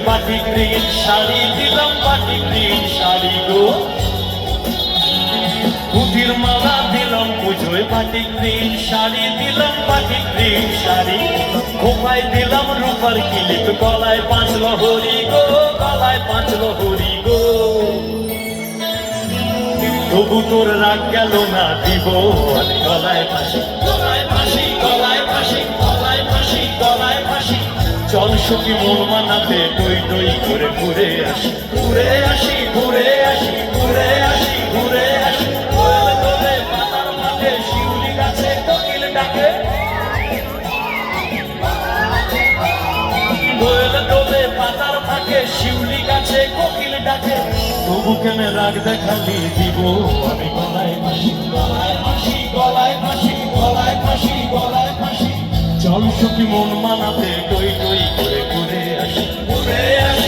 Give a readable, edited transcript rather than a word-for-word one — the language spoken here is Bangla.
বাটিক গ্রিন শাড়ি দিলাম, বাটিক গ্রিন শাড়ি গো। পুতির মালা দিলাম পুজোয়, বাটিক গ্রিন শাড়ি দিলাম, বাটিক গ্রিন শাড়ি। খোপায় দিলাম রূপার কিলিপ, গলায় 5 লহরি গো, গলায় 5 লহরি গো। তবু তোর রাগ গেল না, দিব আমি গলায় ফাঁসি, গলায় ফাঁসি, গলায় ফাঁসি, গলায় ফাঁসি, গলায় ফাঁসি। চল সখী মন মানাতে টই টই করে ঘুরে আসি, ঘুরে আসি, ঘুরে আসি, ঘুরে আসি, ঘুরে আসি। দোল দোলে পাতার মাঝে শিউলি গাছে কোকিল ডাকে, দোল দোলে পাতার ফাঁকে শিউলি গাছে কোকিল ডাকে। তবু কেন রাগ দেখালি, দিব আমি গলায় ফাঁসি, গলায় ফাঁসি, গলায় ফাঁসি, গলায় ফাঁসি, গলায় ফাঁসি। চল সখী মন মানাতে টই টই করে ঘুরে আসি, ঘুরে আসি।